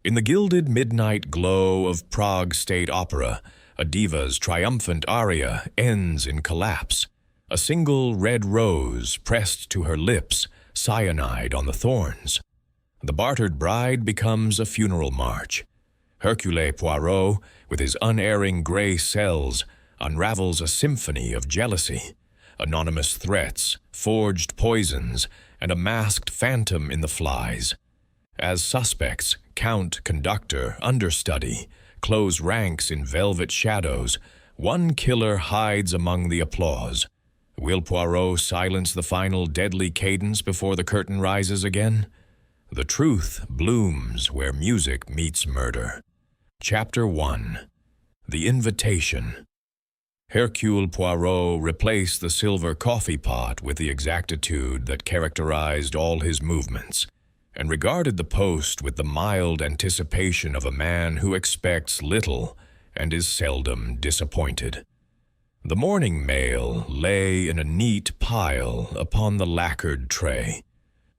In the gilded midnight glow of Prague State Opera, a diva's triumphant aria ends in collapse. A single red rose pressed to her lips, cyanide on the thorns. The bartered bride becomes a funeral march. Hercule Poirot, with his unerring gray cells, unravels a symphony of jealousy, anonymous threats, forged poisons, and a masked phantom in the flies. As suspects, count, conductor, understudy, close ranks in velvet shadows, one killer hides among the applause. Will Poirot silence the final deadly cadence before the curtain rises again? The truth blooms where music meets murder. Chapter 1. The Invitation. Hercule Poirot replaced the silver coffee pot with the exactitude that characterized all his movements, and regarded the post with the mild anticipation of a man who expects little and is seldom disappointed. The morning mail lay in a neat pile upon the lacquered tray.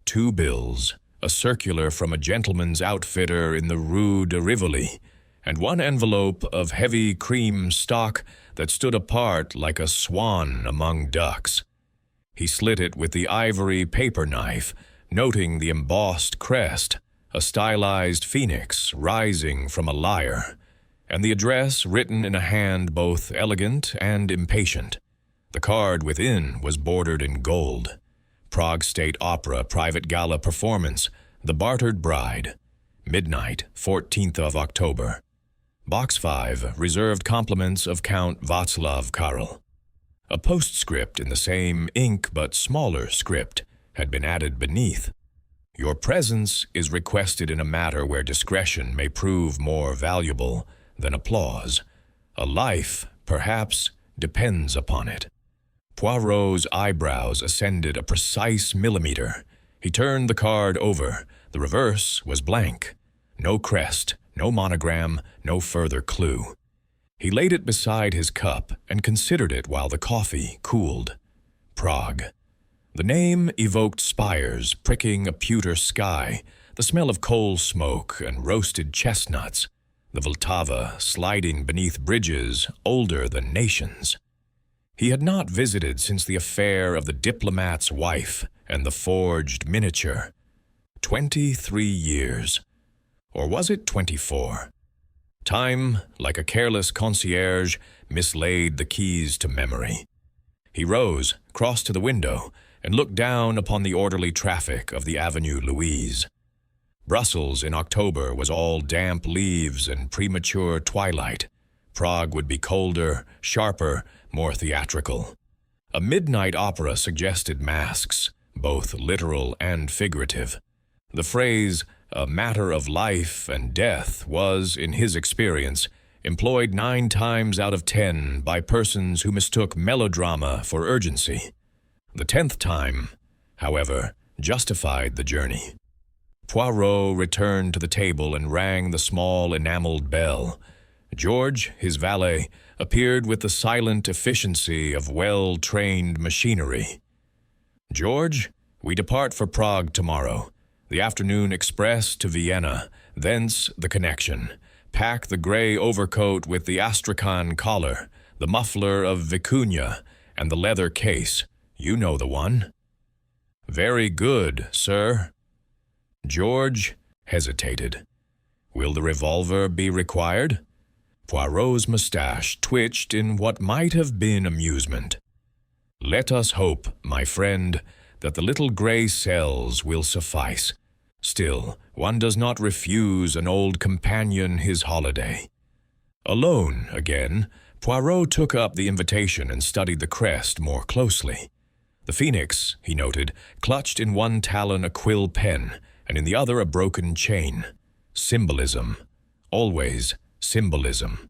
2 bills, a circular from a gentleman's outfitter in the Rue de Rivoli, and 1 envelope of heavy cream stock that stood apart like a swan among ducks. He slit it with the ivory paper knife, noting the embossed crest, a stylized phoenix rising from a lyre, and the address written in a hand both elegant and impatient. The card within was bordered in gold. Prague State Opera Private Gala Performance, The Bartered Bride. Midnight, 14th of October. Box 5, reserved compliments of Count Václav Karel. A postscript in the same ink but smaller script had been added beneath. Your presence is requested in a matter where discretion may prove more valuable than applause. A life, perhaps, depends upon it. Poirot's eyebrows ascended a precise millimeter. He turned the card over. The reverse was blank. No crest, no monogram, no further clue. He laid it beside his cup and considered it while the coffee cooled. Prague. The name evoked spires pricking a pewter sky, the smell of coal smoke and roasted chestnuts, the Vltava sliding beneath bridges older than nations. He had not visited since the affair of the diplomat's wife and the forged miniature. 23 years. Or was it 24? Time, like a careless concierge, mislaid the keys to memory. He rose, crossed to the window, and looked down upon the orderly traffic of the Avenue Louise. Brussels in October was all damp leaves and premature twilight. Prague would be colder, sharper, more theatrical. A midnight opera suggested masks, both literal and figurative. The phrase, "a matter of life and death," was, in his experience, employed 9 times out of 10 by persons who mistook melodrama for urgency. The 10th time, however, justified the journey. Poirot returned to the table and rang the small enameled bell. George, his valet, appeared with the silent efficiency of well-trained machinery. "George, we depart for Prague tomorrow. The afternoon express to Vienna, thence the connection. Pack the gray overcoat with the astrakhan collar, the muffler of vicuña, and the leather case. You know the one." "Very good, sir." George hesitated. "Will the revolver be required?" Poirot's mustache twitched in what might have been amusement. "Let us hope, my friend, that the little gray cells will suffice. Still, one does not refuse an old companion his holiday." Alone again, Poirot took up the invitation and studied the crest more closely. The phoenix, he noted, clutched in one talon a quill pen, and in the other a broken chain. Symbolism. Always symbolism.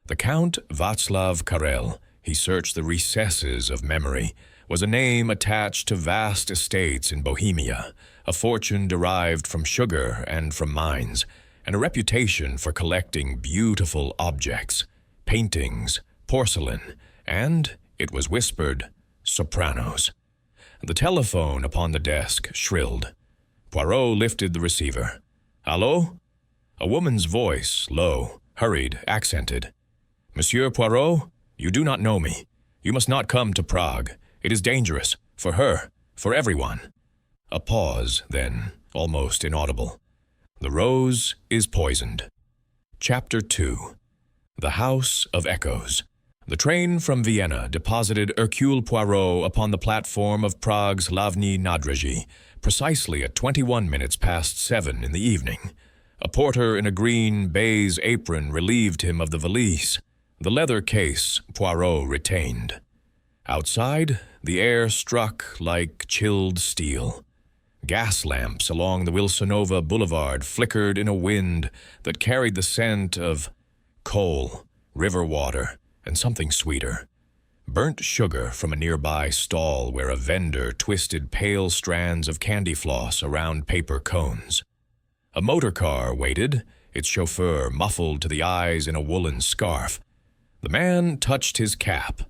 The Count Václav Karel, he searched the recesses of memory, was a name attached to vast estates in Bohemia, a fortune derived from sugar and from mines, and a reputation for collecting beautiful objects, paintings, porcelain, and, it was whispered, sopranos. The telephone upon the desk shrilled. Poirot lifted the receiver. "Hallo?" A woman's voice, low, hurried, accented. "Monsieur Poirot, you do not know me. You must not come to Prague. It is dangerous, for her, for everyone." A pause, then, almost inaudible. "The rose is poisoned." Chapter 2. The House of Echoes. The train from Vienna deposited Hercule Poirot upon the platform of Prague's Hlavní nádraží, precisely at 21 minutes past 7 in the evening. A porter in a green baize apron relieved him of the valise. The leather case Poirot retained. Outside, the air struck like chilled steel. Gas lamps along the Wilsonova Boulevard flickered in a wind that carried the scent of coal, river water, and something sweeter. Burnt sugar from a nearby stall where a vendor twisted pale strands of candy floss around paper cones. A motor car waited, its chauffeur muffled to the eyes in a woolen scarf. The man touched his cap.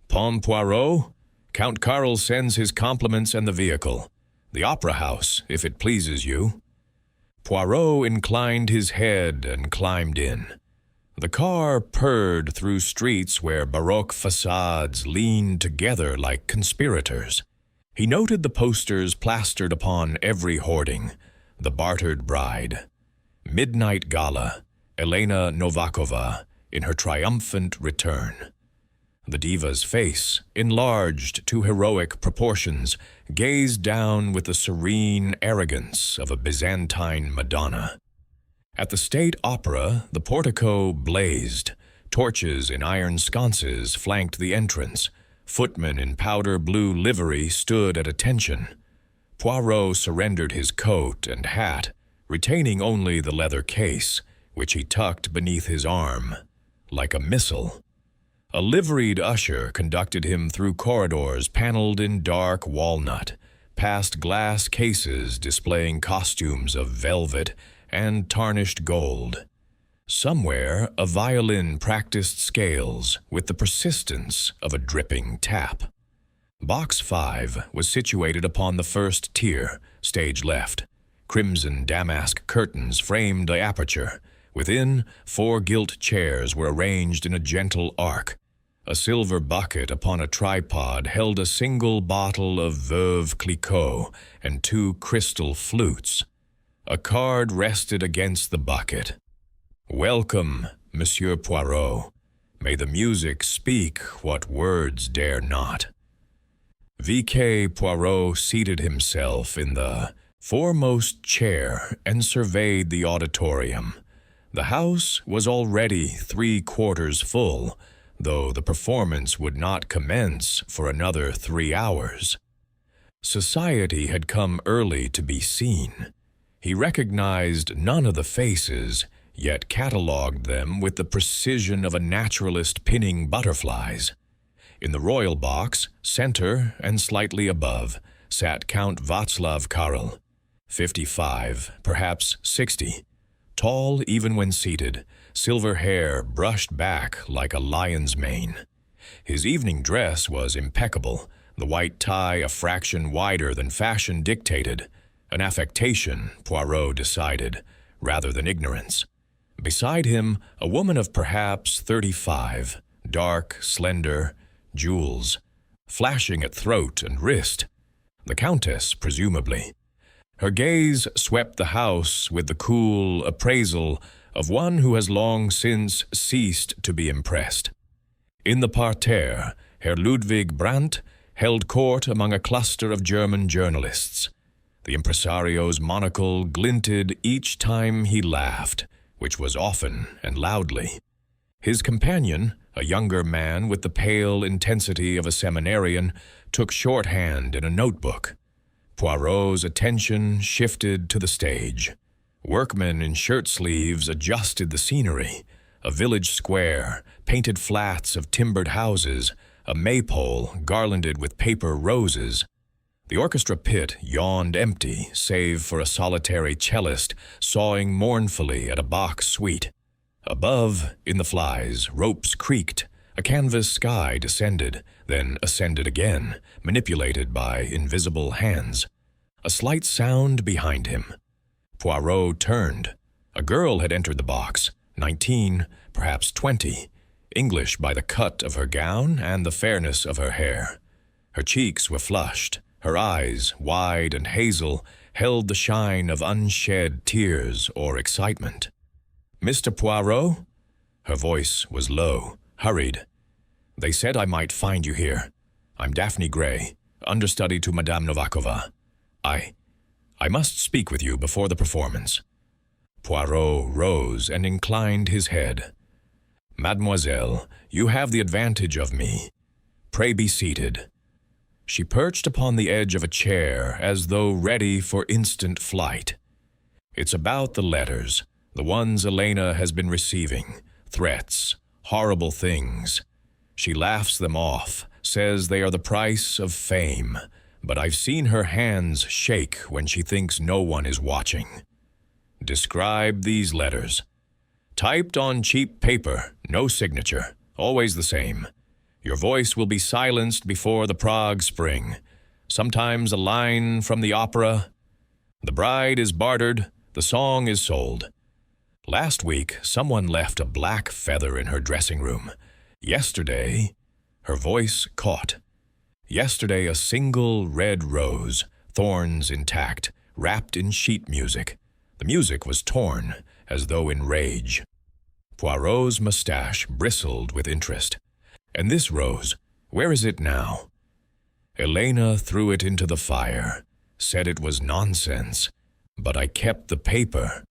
"Pom Poirot? Count Karl sends his compliments and the vehicle. The Opera House, if it pleases you." Poirot inclined his head and climbed in. The car purred through streets where Baroque facades leaned together like conspirators. He noted the posters plastered upon every hoarding. The Bartered Bride. Midnight Gala. Elena Novakova in her triumphant return. The diva's face, enlarged to heroic proportions, gazed down with the serene arrogance of a Byzantine Madonna. At the State Opera, the portico blazed. Torches in iron sconces flanked the entrance. Footmen in powder blue livery stood at attention. Poirot surrendered his coat and hat, retaining only the leather case, which he tucked beneath his arm, like a missile. A liveried usher conducted him through corridors paneled in dark walnut, past glass cases displaying costumes of velvet and tarnished gold. Somewhere, a violin practiced scales with the persistence of a dripping tap. Box 5 was situated upon the first tier, stage left. Crimson damask curtains framed the aperture. Within, 4 gilt chairs were arranged in a gentle arc. A silver bucket upon a tripod held a single bottle of Veuve Clicquot and 2 crystal flutes. A card rested against the bucket. "Welcome, Monsieur Poirot. May the music speak what words dare not." V.K. Poirot seated himself in the foremost chair and surveyed the auditorium. The house was already 3/4 full, though the performance would not commence for another 3 hours. Society had come early to be seen. He recognized none of the faces, yet catalogued them with the precision of a naturalist pinning butterflies. In the royal box, center and slightly above, sat Count Václav Karel, 55, perhaps 60. Tall even when seated, silver hair brushed back like a lion's mane. His evening dress was impeccable, the white tie a fraction wider than fashion dictated, an affectation, Poirot decided, rather than ignorance. Beside him, a woman of perhaps 35, dark, slender, jewels, flashing at throat and wrist. The Countess, presumably. Her gaze swept the house with the cool appraisal of one who has long since ceased to be impressed. In the parterre, Herr Ludwig Brandt held court among a cluster of German journalists. The impresario's monocle glinted each time he laughed, which was often and loudly. His companion, a younger man with the pale intensity of a seminarian, took shorthand in a notebook. Poirot's attention shifted to the stage. Workmen in shirt sleeves adjusted the scenery. A village square, painted flats of timbered houses, a maypole garlanded with paper roses. The orchestra pit yawned empty, save for a solitary cellist sawing mournfully at a Bach suite. Above, in the flies, ropes creaked. A canvas sky descended, then ascended again, manipulated by invisible hands. A slight sound behind him. Poirot turned. A girl had entered the box, 19, perhaps 20, English by the cut of her gown and the fairness of her hair. Her cheeks were flushed, her eyes, wide and hazel, held the shine of unshed tears or excitement. "Mr. Poirot?" Her voice was low, hurried. "They said I might find you here. I'm Daphne Gray, understudy to Madame Novakova. I must speak with you before the performance." Poirot rose and inclined his head. "Mademoiselle, you have the advantage of me. Pray be seated." She perched upon the edge of a chair as though ready for instant flight. "It's about the letters, the ones Elena has been receiving, threats, horrible things. She laughs them off, says they are the price of fame, but I've seen her hands shake when she thinks no one is watching. Describe these letters. Typed on cheap paper, no signature, always the same. Your voice will be silenced before the Prague spring. Sometimes a line from the opera. The bride is bartered, the song is sold. Last week, someone left a black feather in her dressing room. Yesterday, her voice caught. Yesterday, a single red rose, thorns intact, wrapped in sheet music. The music was torn, as though in rage. Poirot's mustache bristled with interest. "And this rose, where is it now?" "Elena threw it into the fire, said it was nonsense, but I kept the paper."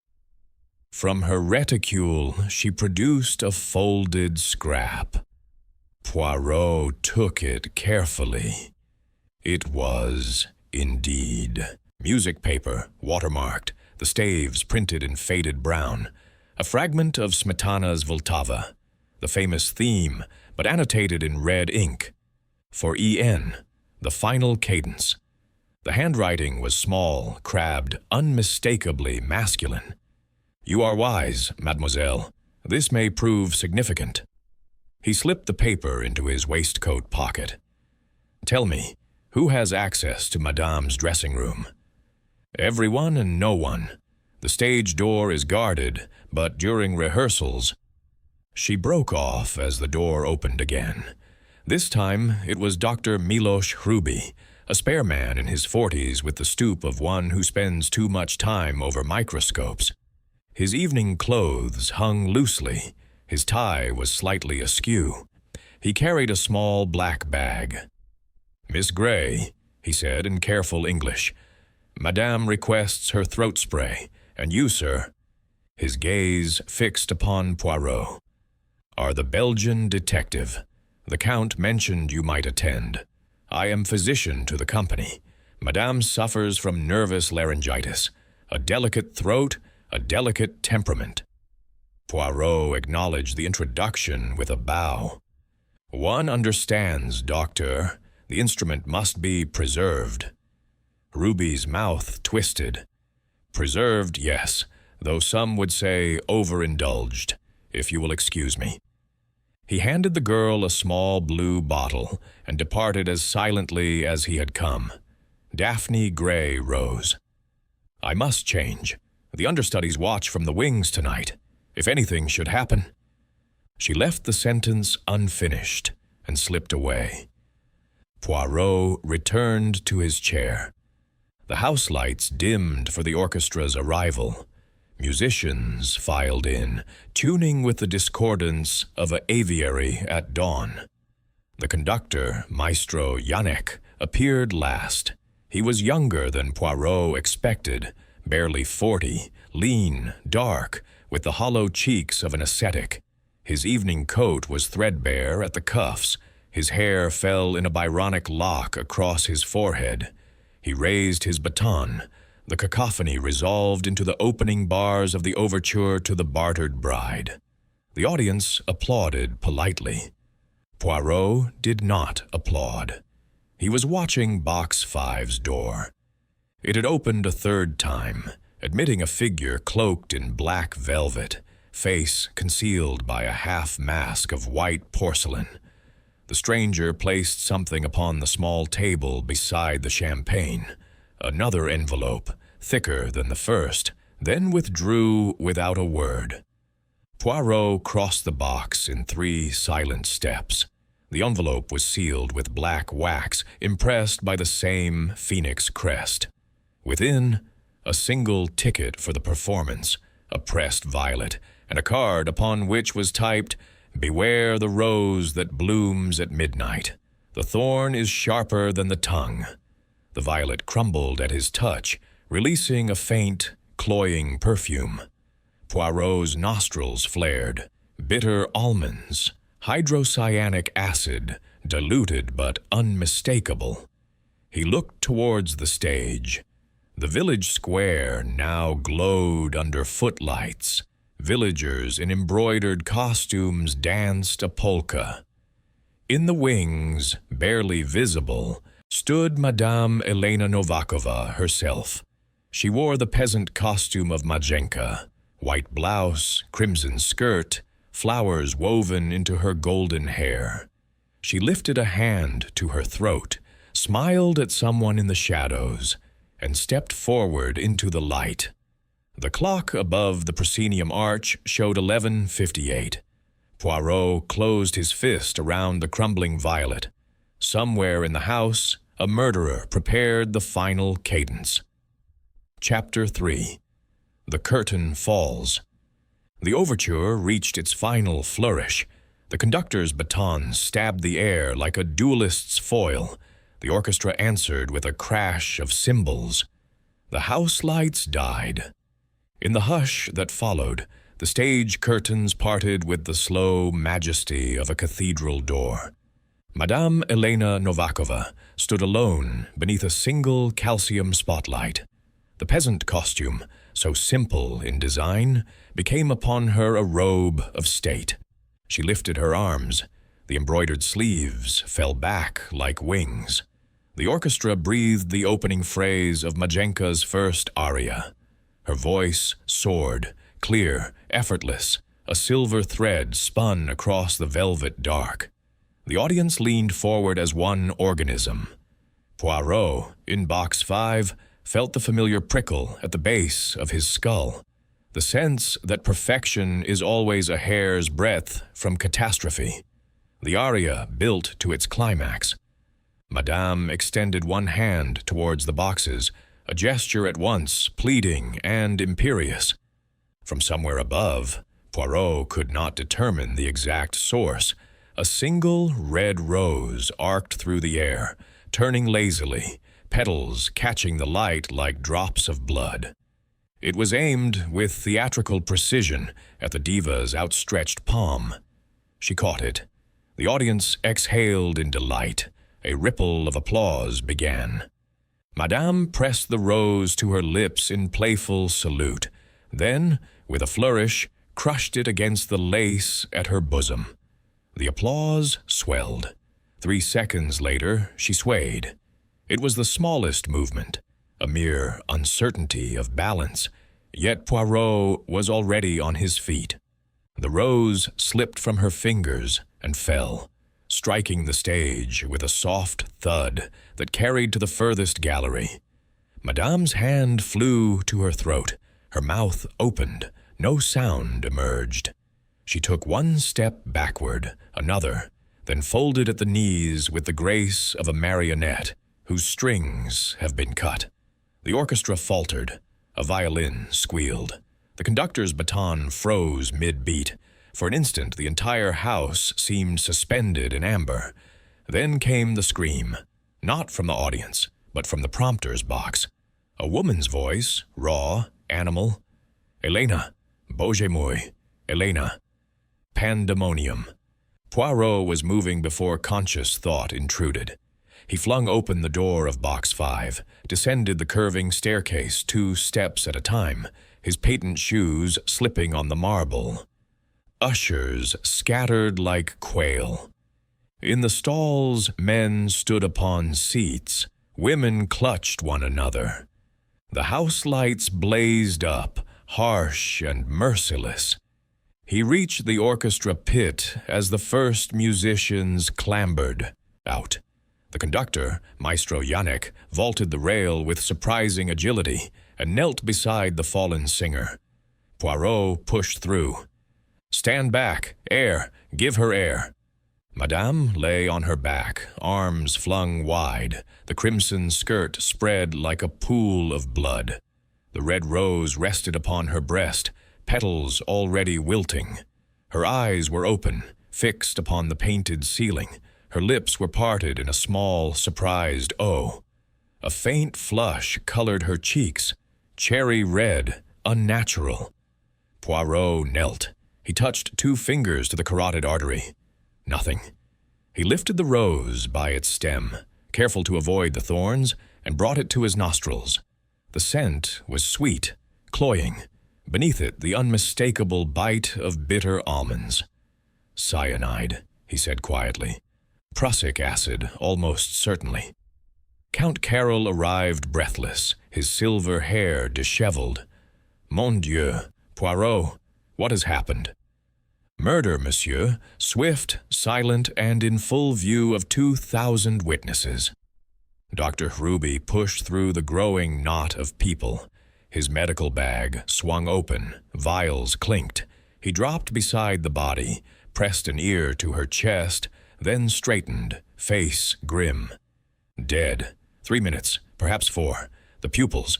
From her reticule, she produced a folded scrap. Poirot took it carefully. It was, indeed, music paper, watermarked, the staves printed in faded brown, a fragment of Smetana's Vltava, the famous theme, but annotated in red ink. For E.N., the final cadence. The handwriting was small, crabbed, unmistakably masculine. "You are wise, mademoiselle. This may prove significant." He slipped the paper into his waistcoat pocket. "Tell me, who has access to Madame's dressing room?" "Everyone and no one. The stage door is guarded, but during rehearsals—" She broke off as the door opened again. This time it was Dr. Miloš Hruby, a spare man in his 40s with the stoop of one who spends too much time over microscopes. His evening clothes hung loosely. His tie was slightly askew. He carried a small black bag. "Miss Gray," he said in careful English, "Madame requests her throat spray, and you, sir," his gaze fixed upon Poirot, "are the Belgian detective. The Count mentioned you might attend. I am physician to the company. Madame suffers from nervous laryngitis, a delicate throat, a delicate temperament." Poirot acknowledged the introduction with a bow. "One understands, doctor. The instrument must be preserved." Ruby's mouth twisted. "Preserved, yes, though some would say overindulged, if you will excuse me." He handed the girl a small blue bottle and departed as silently as he had come. Daphne Gray rose. "I must change. The understudies watch from the wings tonight. If anything should happen—" She left the sentence unfinished and slipped away. Poirot returned to his chair. The house lights dimmed for the orchestra's arrival. Musicians filed in, tuning with the discordance of an aviary at dawn. The conductor, Maestro Janek, appeared last. He was younger than Poirot expected, barely 40, lean, dark, with the hollow cheeks of an ascetic. His evening coat was threadbare at the cuffs. His hair fell in a Byronic lock across his forehead. He raised his baton. The cacophony resolved into the opening bars of the overture to The Bartered Bride. The audience applauded politely. Poirot did not applaud. He was watching Box 5's door. It had opened a third time, admitting a figure cloaked in black velvet, face concealed by a half-mask of white porcelain. The stranger placed something upon the small table beside the champagne. Another envelope, thicker than the first, then withdrew without a word. Poirot crossed the box in 3 silent steps. The envelope was sealed with black wax, impressed by the same phoenix crest. Within, a single ticket for the performance, a pressed violet, and a card upon which was typed, "Beware the rose that blooms at midnight. The thorn is sharper than the tongue." The violet crumbled at his touch, releasing a faint, cloying perfume. Poirot's nostrils flared. Bitter almonds, hydrocyanic acid, diluted but unmistakable. He looked towards the stage. The village square now glowed under footlights. Villagers in embroidered costumes danced a polka. In the wings, barely visible, stood Madame Elena Novakova herself. She wore the peasant costume of Majenka, white blouse, crimson skirt, flowers woven into her golden hair. She lifted a hand to her throat, smiled at someone in the shadows, and stepped forward into the light. The clock above the proscenium arch showed 11:58. Poirot closed his fist around the crumbling violet. Somewhere in the house, a murderer prepared the final cadence. Chapter 3. The Curtain Falls. The overture reached its final flourish. The conductor's baton stabbed the air like a duelist's foil. The orchestra answered with a crash of cymbals. The house lights died. In the hush that followed, the stage curtains parted with the slow majesty of a cathedral door. Madame Elena Novakova stood alone beneath a single calcium spotlight. The peasant costume, so simple in design, became upon her a robe of state. She lifted her arms. The embroidered sleeves fell back like wings. The orchestra breathed the opening phrase of Majenka's first aria. Her voice soared, clear, effortless. A silver thread spun across the velvet dark. The audience leaned forward as one organism. Poirot, in box 5, felt the familiar prickle at the base of his skull, the sense that perfection is always a hair's breadth from catastrophe. The aria built to its climax. Madame extended one hand towards the boxes, a gesture at once pleading and imperious. From somewhere above, Poirot could not determine the exact source. A single red rose arced through the air, turning lazily, petals catching the light like drops of blood. It was aimed with theatrical precision at the diva's outstretched palm. She caught it. The audience exhaled in delight. A ripple of applause began. Madame pressed the rose to her lips in playful salute, then, with a flourish, crushed it against the lace at her bosom. The applause swelled. 3 seconds later, she swayed. It was the smallest movement, a mere uncertainty of balance, yet Poirot was already on his feet. The rose slipped from her fingers and fell, striking the stage with a soft thud that carried to the furthest gallery. Madame's hand flew to her throat. Her mouth opened. No sound emerged. She took one step backward, another, then folded at the knees with the grace of a marionette whose strings have been cut. The orchestra faltered. A violin squealed. The conductor's baton froze mid-beat. For an instant, the entire house seemed suspended in amber. Then came the scream, not from the audience, but from the prompter's box. A woman's voice, raw, animal. "Elena, Bože můj, Elena." Pandemonium. Poirot was moving before conscious thought intruded. He flung open the door of box 5, descended the curving staircase 2 steps at a time, his patent shoes slipping on the marble. Ushers scattered like quail. In the stalls, men stood upon seats. Women clutched one another. The house lights blazed up, harsh and merciless. He reached the orchestra pit as the first musicians clambered out. The conductor, Maestro Yannick, vaulted the rail with surprising agility. and knelt beside the fallen singer. Poirot pushed through. "Stand back! Air! Give her air!" Madame lay on her back, arms flung wide, the crimson skirt spread like a pool of blood. The red rose rested upon her breast, petals already wilting. Her eyes were open, fixed upon the painted ceiling. Her lips were parted in a small, surprised O. A faint flush colored her cheeks, cherry red, unnatural. Poirot knelt. He touched 2 fingers to the carotid artery. Nothing. He lifted the rose by its stem, careful to avoid the thorns, and brought it to his nostrils. The scent was sweet, cloying. Beneath it, the unmistakable bite of bitter almonds. "Cyanide," he said quietly. "Prussic acid, almost certainly." Count Carroll arrived breathless, his silver hair disheveled. "Mon Dieu, Poirot, what has happened?" "Murder, monsieur, swift, silent, and in full view of 2,000 witnesses." Dr. Ruby pushed through the growing knot of people. His medical bag swung open, vials clinked. He dropped beside the body, pressed an ear to her chest, then straightened, face grim. "Dead. 3 minutes, perhaps 4. The pupils."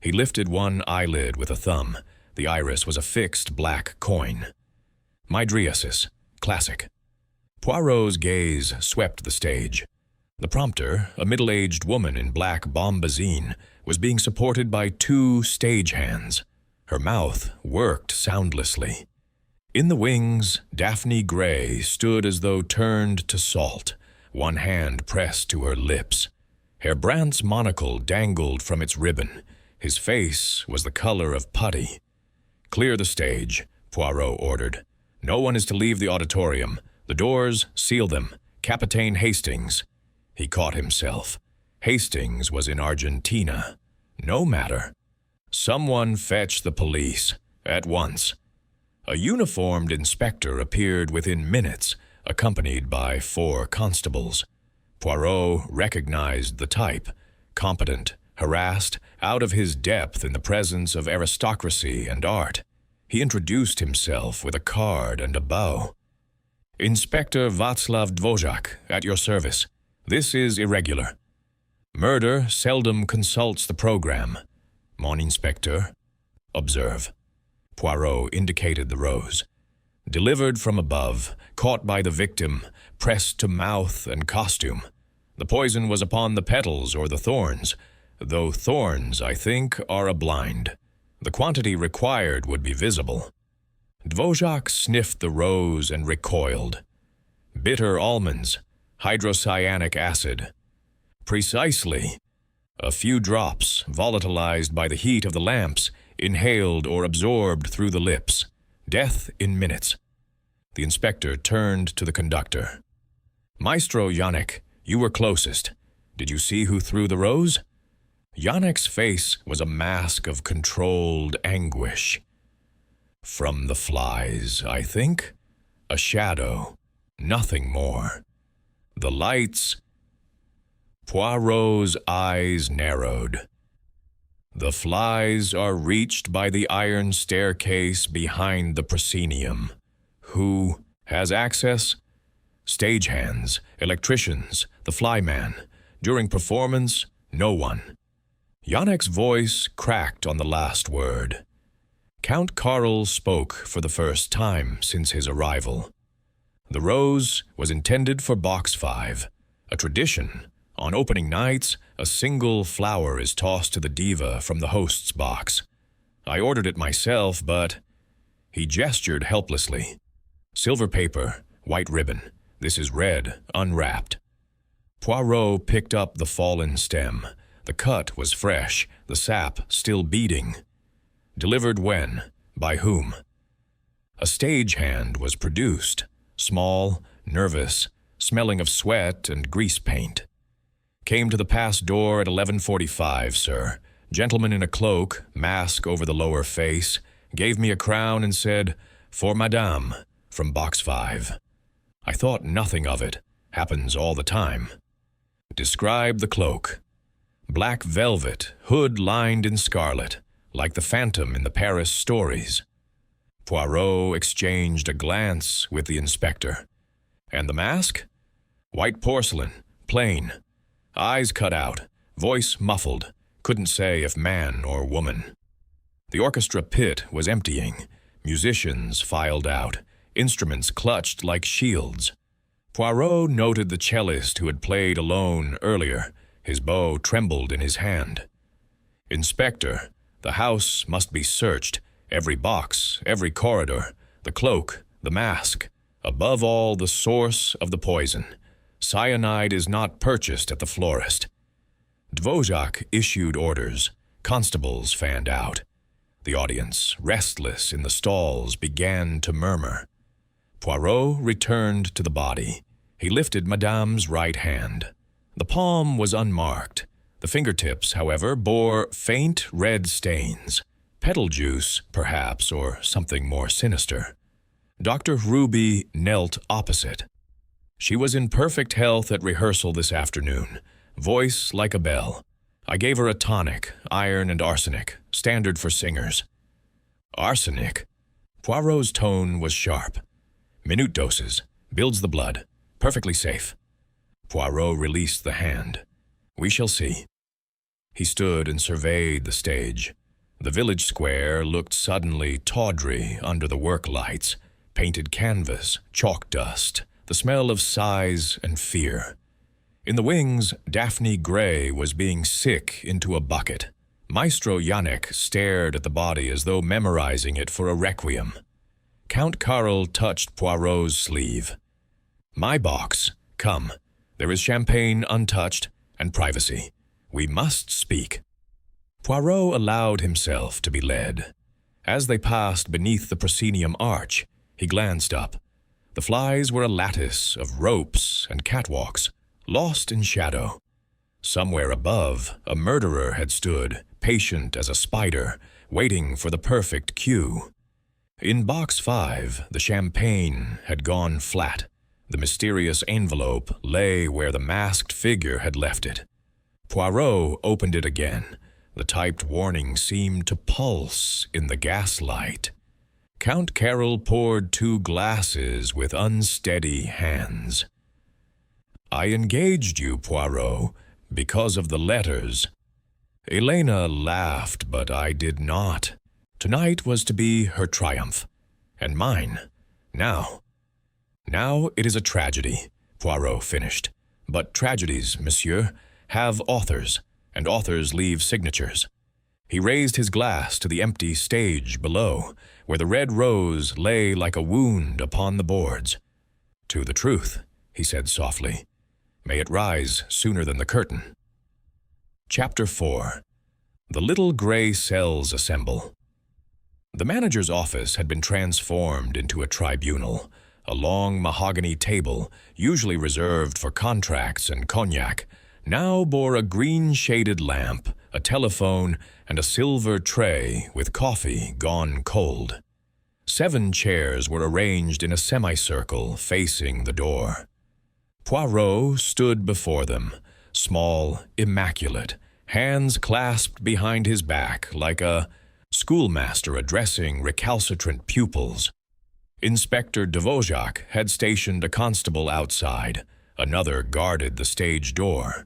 He lifted one eyelid with a thumb. The iris was a fixed black coin. "Mydriasis. Classic." Poirot's gaze swept the stage. The prompter, a middle-aged woman in black bombazine, was being supported by 2 stagehands. Her mouth worked soundlessly. In the wings, Daphne Gray stood as though turned to salt, one hand pressed to her lips. Herr Brandt's monocle dangled from its ribbon. His face was the color of putty. "Clear the stage," Poirot ordered. "No one is to leave the auditorium. The doors, seal them. Capitaine Hastings." He caught himself. Hastings was in Argentina. No matter. Someone fetch the police. At once. A uniformed inspector appeared within minutes, accompanied by 4 constables. Poirot recognized the type. Competent, harassed, out of his depth in the presence of aristocracy and art. He introduced himself with a card and a bow. "Inspector Václav Dvořák, at your service. This is irregular. Murder seldom consults the program. Mon inspecteur. Observe." Poirot indicated the rose. "Delivered from above, caught by the victim, pressed to mouth and costume. The poison was upon the petals or the thorns, though thorns, I think, are a blind. The quantity required would be visible." Dvořák sniffed the rose and recoiled. "Bitter almonds, hydrocyanic acid." "Precisely. A few drops, volatilized by the heat of the lamps, inhaled or absorbed through the lips. Death in minutes." The inspector turned to the conductor. "Maestro Janek, you were closest. Did you see who threw the rose?" Janek's face was a mask of controlled anguish. "From the flies, I think. A shadow. Nothing more. The lights—" Poirot's eyes narrowed. "The flies are reached by the iron staircase behind the proscenium. Who has access? Stagehands, electricians, the flyman. During performance, no one." Janek's voice cracked on the last word. Count Carl spoke for the first time since his arrival. The rose was intended for Box 5, a tradition. On opening nights, a single flower is tossed to the diva from the host's box. I ordered it myself, but... He gestured helplessly. "Silver paper, white ribbon. This is red, unwrapped." Poirot picked up the fallen stem. The cut was fresh, the sap still beading. "Delivered when? By whom?" A stagehand was produced, small, nervous, smelling of sweat and grease paint. "Came to the pass door at 11:45, sir. Gentleman in a cloak, mask over the lower face, gave me a crown and said, 'For Madame, from Box 5. I thought nothing of it. Happens all the time." "Describe the cloak." black velvet, hood lined in scarlet, like the phantom in the Paris stories. Poirot exchanged a glance with the inspector. And the mask? White porcelain, plain. Eyes cut out, voice muffled, couldn't say if man or woman. The orchestra pit was emptying, musicians filed out, instruments clutched like shields. Poirot noted the cellist who had played alone earlier. His bow trembled in his hand. "Inspector, the house must be searched, every box, every corridor, the cloak, the mask, above all the source of the poison. Cyanide is not purchased at the florist." Dvořák issued orders. Constables fanned out. The audience, restless in the stalls, began to murmur. Poirot returned to the body. He lifted Madame's right hand. The palm was unmarked. The fingertips, however, bore faint red stains. Petal juice, perhaps, or something more sinister. Dr. Ruby knelt opposite. She was in perfect health at rehearsal this afternoon, voice like a bell. I gave her a tonic, iron and arsenic, standard for singers. Arsenic? Poirot's tone was sharp. Minute doses, builds the blood, perfectly safe. Poirot released the hand. We shall see. He stood and surveyed the stage. The village square looked suddenly tawdry under the work lights, painted canvas, chalk dust, the smell of sighs and fear. In the wings, Daphne Gray was being sick into a bucket. Maestro Yannick stared at the body as though memorizing it for a requiem. Count Karl touched Poirot's sleeve. "My box. Come. There is champagne untouched, and privacy. We must speak." Poirot allowed himself to be led. As they passed beneath the proscenium arch, he glanced up. The flies were a lattice of ropes and catwalks, lost in shadow. Somewhere above, a murderer had stood, patient as a spider, waiting for the perfect cue. In box 5, the champagne had gone flat. The mysterious envelope lay where the masked figure had left it. Poirot opened it again. The typed warning seemed to pulse in the gaslight. Count Carroll poured 2 glasses with unsteady hands. "I engaged you, Poirot, because of the letters." Elena laughed, but I did not. Tonight was to be her triumph, and mine. Now it is a tragedy, Poirot finished. But tragedies, monsieur, have authors, and authors leave signatures. He raised his glass to the empty stage below, where the red rose lay like a wound upon the boards. "To the truth," he said softly. "May it rise sooner than the curtain." Chapter 4. The little gray cells assemble. The manager's office had been transformed into a tribunal. A long mahogany table, usually reserved for contracts and cognac, now bore a green-shaded lamp, a telephone, and a silver tray with coffee gone cold. 7 chairs were arranged in a semicircle facing the door. Poirot stood before them, small, immaculate, hands clasped behind his back like a schoolmaster addressing recalcitrant pupils. Inspector Dvořák had stationed a constable outside. Another guarded the stage door.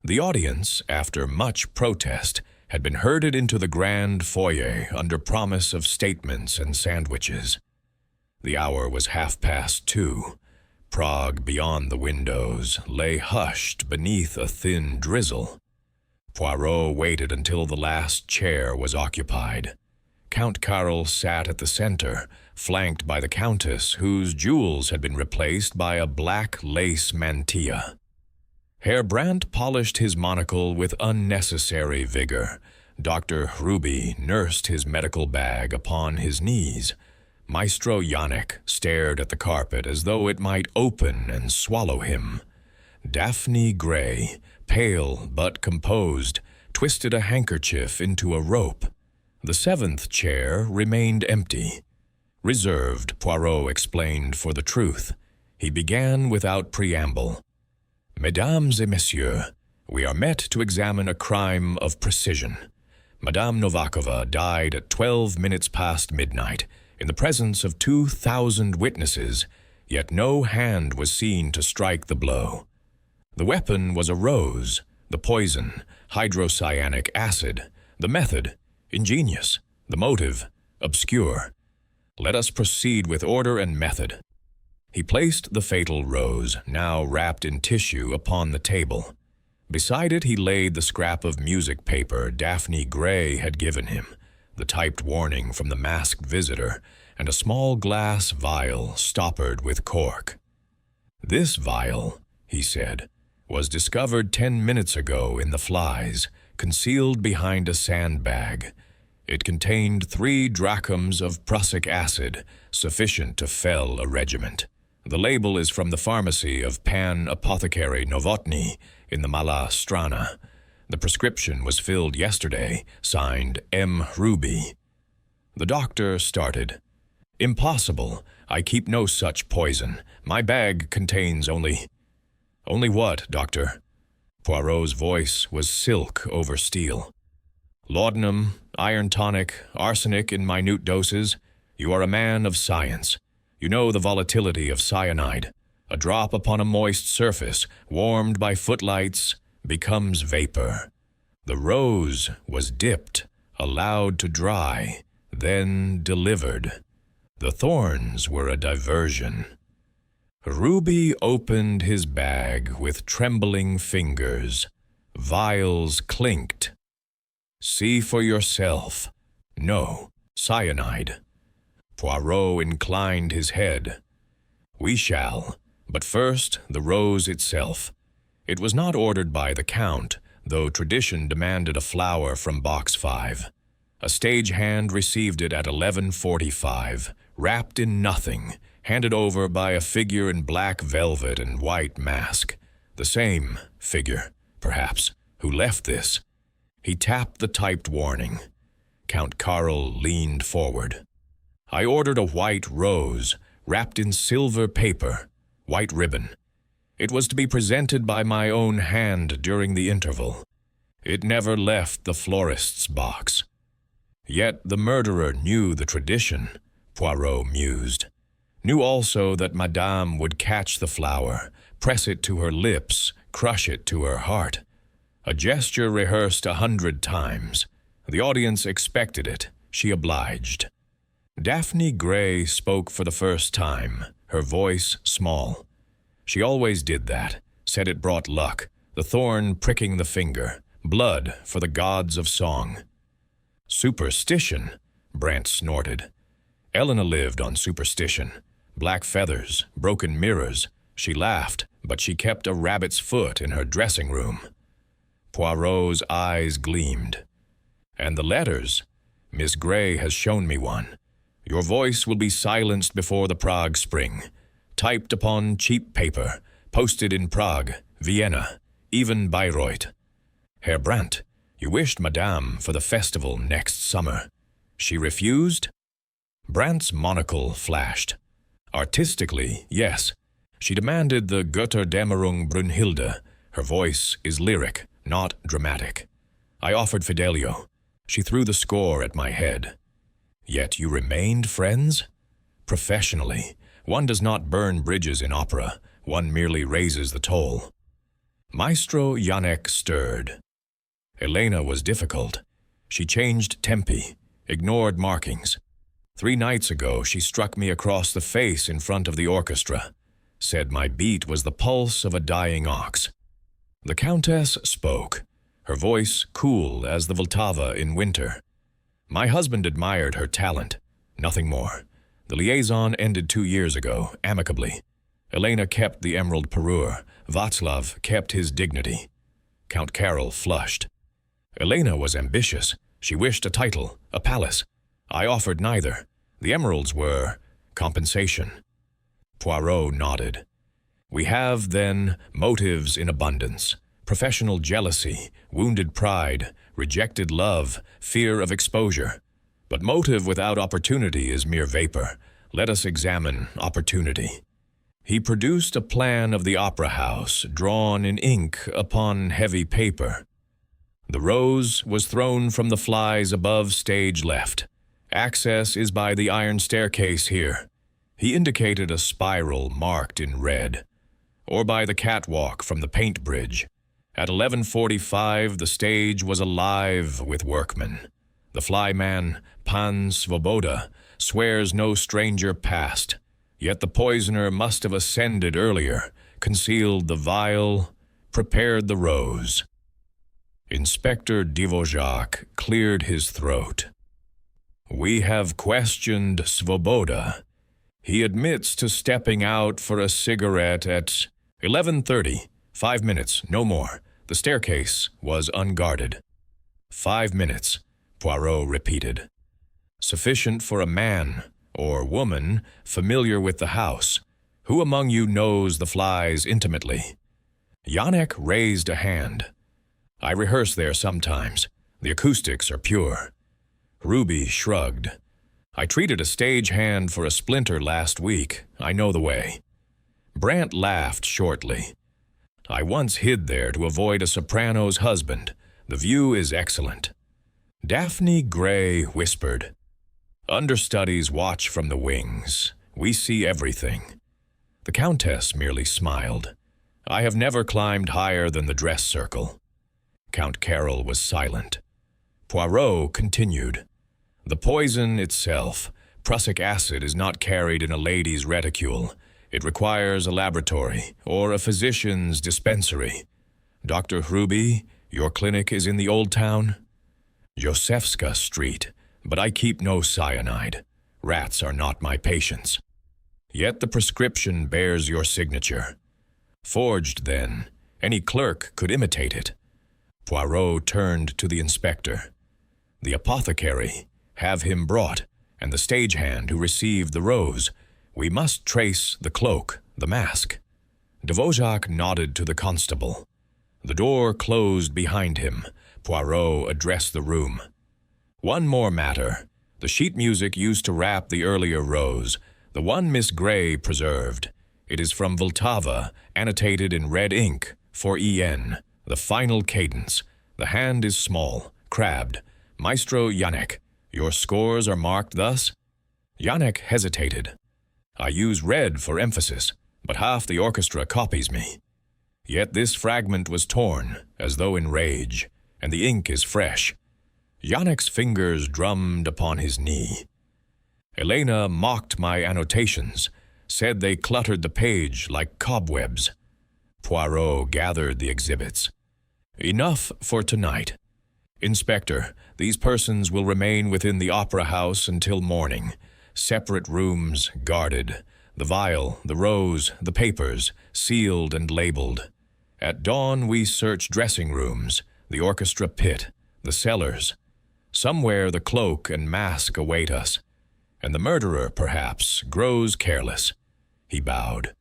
The audience, after much protest, had been herded into the grand foyer under promise of statements and sandwiches. The hour was 2:30. Prague beyond the windows lay hushed beneath a thin drizzle. Poirot waited until the last chair was occupied. Count Karl sat at the center, flanked by the Countess, whose jewels had been replaced by a black lace mantilla. Herr Brandt polished his monocle with unnecessary vigor. Dr. Ruby nursed his medical bag upon his knees. Maestro Yannick stared at the carpet as though it might open and swallow him. Daphne Gray, pale but composed, twisted a handkerchief into a rope. The 7th chair remained empty. Reserved, Poirot explained for the truth. He began without preamble. "Mesdames et messieurs, We are met to examine a crime of precision. Madame Novakova died at 12 minutes past midnight, in the presence of 2,000 witnesses, yet no hand was seen to strike the blow. The weapon was a rose, the poison, hydrocyanic acid, the method, ingenious, the motive, obscure. Let us proceed with order and method. He placed the fatal rose, now wrapped in tissue, upon the table. Beside it he laid the scrap of music paper Daphne Gray had given him, the typed warning from the masked visitor, and a small glass vial stoppered with cork. "This vial," he said, "was discovered 10 minutes ago in the flies, concealed behind a sandbag. It contained 3 drachms of prussic acid, sufficient to fell a regiment. The label is from the pharmacy of Pan Apothecary Novotny in the Mala Strana. The prescription was filled yesterday, signed M. Ruby." The doctor started. "Impossible. I keep no such poison. My bag contains only—" "Only what, doctor?" Poirot's voice was silk over steel. "Laudanum, iron tonic, arsenic in minute doses. You are a man of science. You know the volatility of cyanide. A drop upon a moist surface, warmed by footlights, becomes vapor. The rose was dipped, allowed to dry, then delivered. The thorns were a diversion." Ruby opened his bag with trembling fingers. Vials clinked. "See for yourself. No, cyanide." Poirot inclined his head. "We shall, but first the rose itself. It was not ordered by the Count, though tradition demanded a flower from Box 5. A stagehand received it at 11:45, wrapped in nothing, handed over by a figure in black velvet and white mask. The same figure, perhaps, who left this. He tapped the typed warning. Count Karl leaned forward. "I ordered a white rose, wrapped in silver paper, white ribbon. It was to be presented by my own hand during the interval. It never left the florist's box." "Yet the murderer knew the tradition," Poirot mused. "Knew also that Madame would catch the flower, press it to her lips, crush it to her heart. A gesture rehearsed 100 times. The audience expected it. She obliged." Daphne Gray spoke for the first time, her voice small. She always did that, said it brought luck, the thorn pricking the finger, blood for the gods of song. "Superstition," Brant snorted. "Elena lived on superstition. Black feathers, broken mirrors. She laughed, but she kept a rabbit's foot in her dressing room." Poirot's eyes gleamed. "And the letters? Miss Gray has shown me one. Your voice will be silenced before the Prague Spring, typed upon cheap paper, posted in Prague, Vienna, even Bayreuth. Herr Brandt, you wished Madame for the festival next summer. She refused?" Brandt's monocle flashed. "Artistically, yes. She demanded the Götterdämmerung Brünnhilde. Her voice is lyric, not dramatic. I offered Fidelio. She threw the score at my head." "Yet you remained friends?" "Professionally. One does not burn bridges in opera. One merely raises the toll." Maestro Janek stirred. "Elena was difficult. She changed tempi, ignored markings. 3 nights ago she struck me across the face in front of the orchestra. Said my beat was the pulse of a dying ox." The Countess spoke, her voice cool as the Vltava in winter. "My husband admired her talent, nothing more. The liaison ended 2 years ago, amicably. Elena kept the emerald parure. Václav kept his dignity." Count Karol flushed. "Elena was ambitious. She wished a title, a palace. I offered neither. The emeralds were compensation." Poirot nodded. "We have, then, motives in abundance. Professional jealousy, wounded pride, rejected love, fear of exposure. But motive without opportunity is mere vapor. Let us examine opportunity." He produced a plan of the opera house, drawn in ink upon heavy paper. The rose was thrown from the flies above stage left. Access is by the iron staircase here. He indicated a spiral marked in red. Or by the catwalk from the paint bridge. At 11:45, the stage was alive with workmen. The flyman, Pan Svoboda, swears no stranger passed. Yet the poisoner must have ascended earlier, concealed the vial, prepared the rose. Inspector Dvořák cleared his throat. We have questioned Svoboda. He admits to stepping out for a cigarette at 11:30. 5 minutes, no more. The staircase was unguarded. 5 minutes, Poirot repeated. Sufficient for a man or woman familiar with the house. Who among you knows the flies intimately? Janek raised a hand. I rehearse there sometimes. The acoustics are pure. Ruby shrugged. I treated a stagehand for a splinter last week. I know the way. Brant laughed shortly. I once hid there to avoid a soprano's husband. The view is excellent. Daphne Gray whispered. Understudies watch from the wings. We see everything. The Countess merely smiled. I have never climbed higher than the dress circle. Count Carroll was silent. Poirot continued. The poison itself, prussic acid, is not carried in a lady's reticule. It requires a laboratory or a physician's dispensary. Dr. Hruby, your clinic is in the Old Town? Josefska Street, but I keep no cyanide. Rats are not my patients. Yet the prescription bears your signature. Forged, then. Any clerk could imitate it. Poirot turned to the inspector. The apothecary, have him brought, and the stagehand who received the rose. We must trace the cloak, the mask. Dvořák nodded to the constable. The door closed behind him. Poirot addressed the room. One more matter. The sheet music used to wrap the earlier rose, the one Miss Gray preserved. It is from Vltava, annotated in red ink, for EN, the final cadence. The hand is small, crabbed. Maestro Janek, your scores are marked thus? Janek hesitated. I use red for emphasis, but half the orchestra copies me. Yet this fragment was torn, as though in rage, and the ink is fresh. Janek's fingers drummed upon his knee. Elena mocked my annotations, said they cluttered the page like cobwebs. Poirot gathered the exhibits. Enough for tonight. Inspector, these persons will remain within the opera house until morning. Separate rooms, guarded. The vial, the rose, the papers, sealed and labeled. At dawn we search dressing rooms, the orchestra pit, the cellars. Somewhere the cloak and mask await us. And the murderer, perhaps, grows careless. He bowed.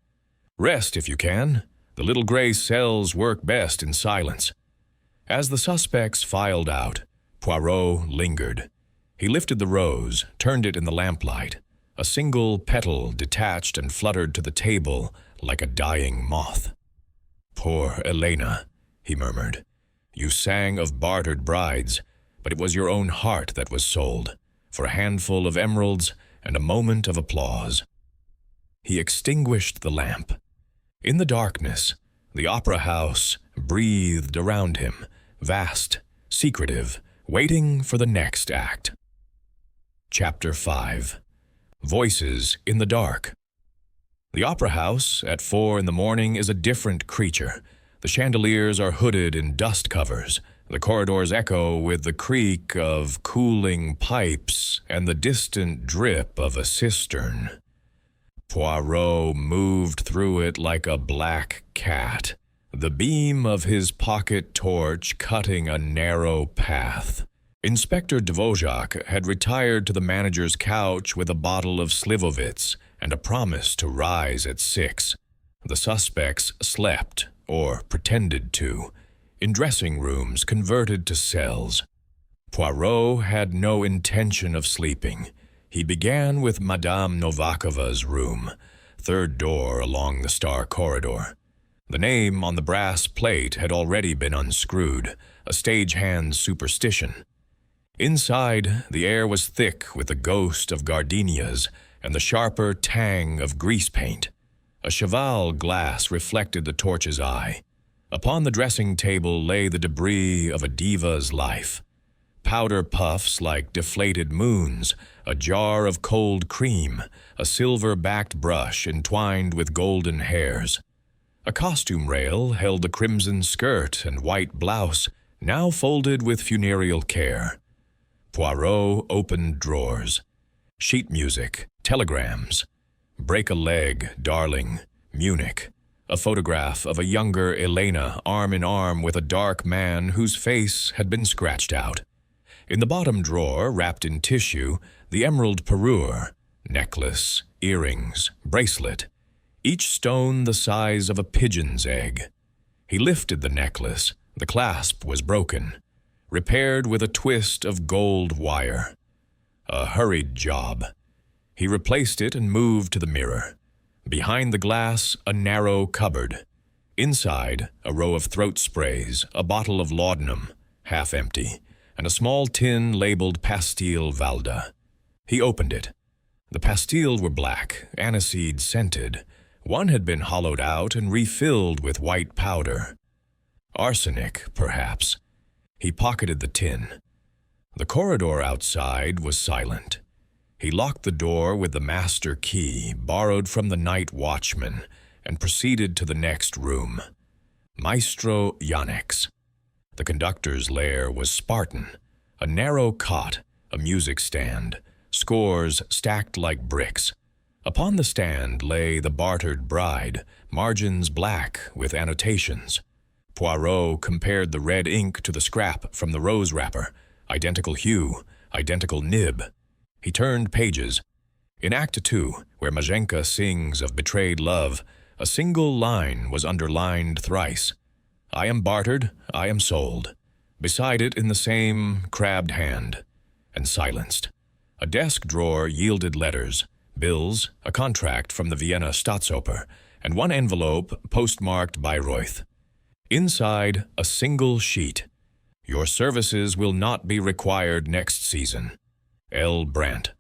Rest if you can. The little gray cells work best in silence. As the suspects filed out, Poirot lingered. He lifted the rose, turned it in the lamplight. A single petal detached and fluttered to the table like a dying moth. Poor Elena, he murmured. You sang of bartered brides, but it was your own heart that was sold, for a handful of emeralds and a moment of applause. He extinguished the lamp. In the darkness, the opera house breathed around him, vast, secretive, waiting for the next act. Chapter 5. Voices in the Dark. The opera house at 4 in the morning is a different creature. The chandeliers are hooded in dust covers. The corridors echo with the creak of cooling pipes and the distant drip of a cistern. Poirot moved through it like a black cat, the beam of his pocket torch cutting a narrow path. Inspector Dvořák had retired to the manager's couch with a bottle of Slivovitz and a promise to rise at 6. The suspects slept, or pretended to, in dressing rooms converted to cells. Poirot had no intention of sleeping. He began with Madame Novakova's room. third door along the star corridor. The name on the brass plate had already been unscrewed, a stagehand superstition. Inside, the air was thick with the ghost of gardenias and the sharper tang of grease paint. A cheval glass reflected the torch's eye. Upon the dressing table lay the debris of a diva's life. Powder puffs like deflated moons, a jar of cold cream, a silver-backed brush entwined with golden hairs. A costume rail held the crimson skirt and white blouse, now folded with funereal care. Poirot opened drawers. Sheet music, telegrams. Break a leg, darling, Munich. A photograph of a younger Elena arm in arm with a dark man whose face had been scratched out. In the bottom drawer, wrapped in tissue, the emerald parure, necklace, earrings, bracelet, each stone the size of a pigeon's egg. He lifted the necklace. The clasp was broken, repaired with a twist of gold wire. A hurried job. He replaced it and moved to the mirror. Behind the glass, a narrow cupboard. Inside, a row of throat sprays, a bottle of laudanum, half empty, and a small tin labeled Pastille Valda. He opened it. The pastilles were black, aniseed-scented. One had been hollowed out and refilled with white powder. Arsenic, perhaps. He pocketed the tin. The corridor outside was silent. He locked the door with the master key, borrowed from the night watchman, and proceeded to the next room. Maestro Yannick's. The conductor's lair was Spartan. A narrow cot, a music stand, scores stacked like bricks. Upon the stand lay the bartered bride, margins black with annotations. Poirot compared the red ink to the scrap from the rose wrapper, identical hue, identical nib. He turned pages. In Act 2, where Majenka sings of betrayed love, a single line was underlined thrice. I am bartered, I am sold. Beside it in the same crabbed hand, and silenced. A desk drawer yielded letters, bills, a contract from the Vienna Staatsoper, and one envelope postmarked Bayreuth. Inside, a single sheet. Your services will not be required next season. L. Brandt.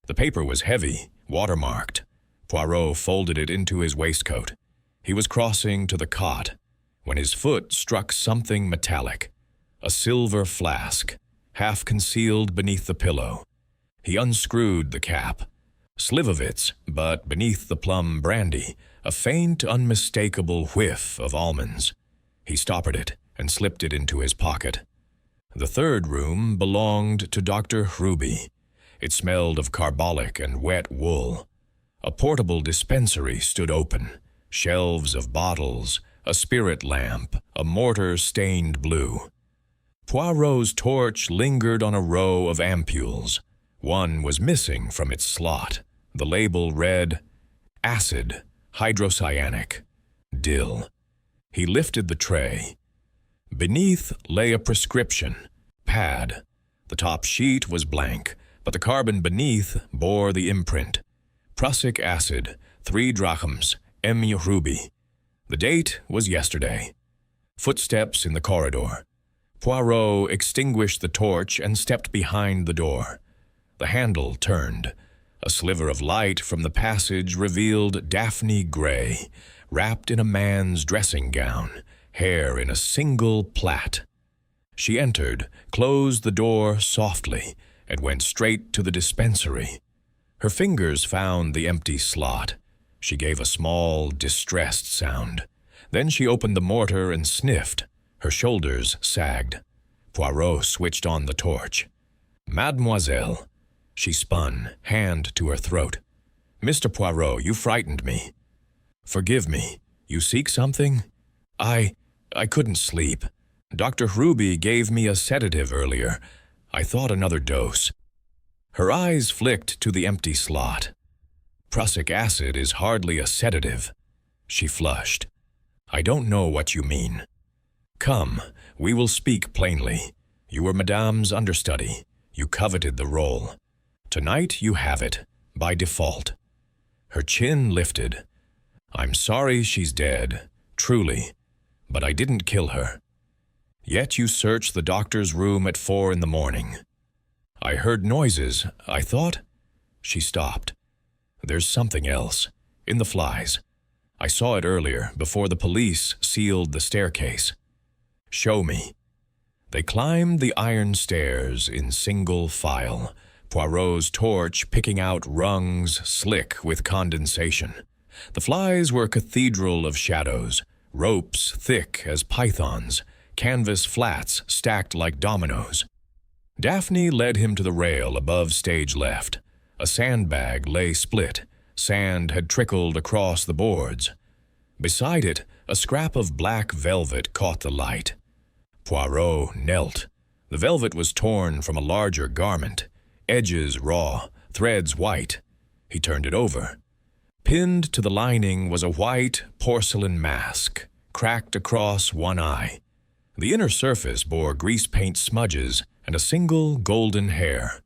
The paper was heavy, watermarked. Poirot folded it into his waistcoat. He was crossing to the cot when his foot struck something metallic. A silver flask, half concealed beneath the pillow. He unscrewed the cap. Slivovitz, but beneath the plum brandy, a faint, unmistakable whiff of almonds. He stoppered it and slipped it into his pocket. The third room belonged to Dr. Hruby. It smelled of carbolic and wet wool. A portable dispensary stood open, shelves of bottles, a spirit lamp, a mortar stained blue. Poirot's torch lingered on a row of ampules. One was missing from its slot. The label read, Acid, Hydrocyanic, Dill. He lifted the tray. Beneath lay a prescription, pad. The top sheet was blank, but the carbon beneath bore the imprint. Prussic acid, 3 drachms, M. Ruby. The date was yesterday. Footsteps in the corridor. Poirot extinguished the torch and stepped behind the door. The handle turned. A sliver of light from the passage revealed Daphne Gray, wrapped in a man's dressing gown, hair in a single plait. She entered, closed the door softly, and went straight to the dispensary. Her fingers found the empty slot. She gave a small, distressed sound. Then she opened the mortar and sniffed. Her shoulders sagged. Poirot switched on the torch. Mademoiselle. She spun, hand to her throat. Mr. Poirot, you frightened me. Forgive me. You seek something? I couldn't sleep. Dr. Hruby gave me a sedative earlier. I thought another dose. Her eyes flicked to the empty slot. Prussic acid is hardly a sedative. She flushed. I don't know what you mean. Come, we will speak plainly. You were Madame's understudy. You coveted the role. Tonight you have it, by default. Her chin lifted. "I'm sorry she's dead, truly, but I didn't kill her. Yet you searched the doctor's room at 4 in the morning. I heard noises, I thought." She stopped. "There's something else. In the flies. I saw it earlier, before the police sealed the staircase." "Show me." They climbed the iron stairs in single file, Poirot's torch picking out rungs slick with condensation. The flies were a cathedral of shadows, ropes thick as pythons, canvas flats stacked like dominoes. Daphne led him to the rail above stage left. A sandbag lay split. Sand had trickled across the boards. Beside it, a scrap of black velvet caught the light. Poirot knelt. The velvet was torn from a larger garment, edges raw, threads white. He turned it over. Pinned to the lining was a white porcelain mask, cracked across one eye. The inner surface bore grease paint smudges and a single golden hair.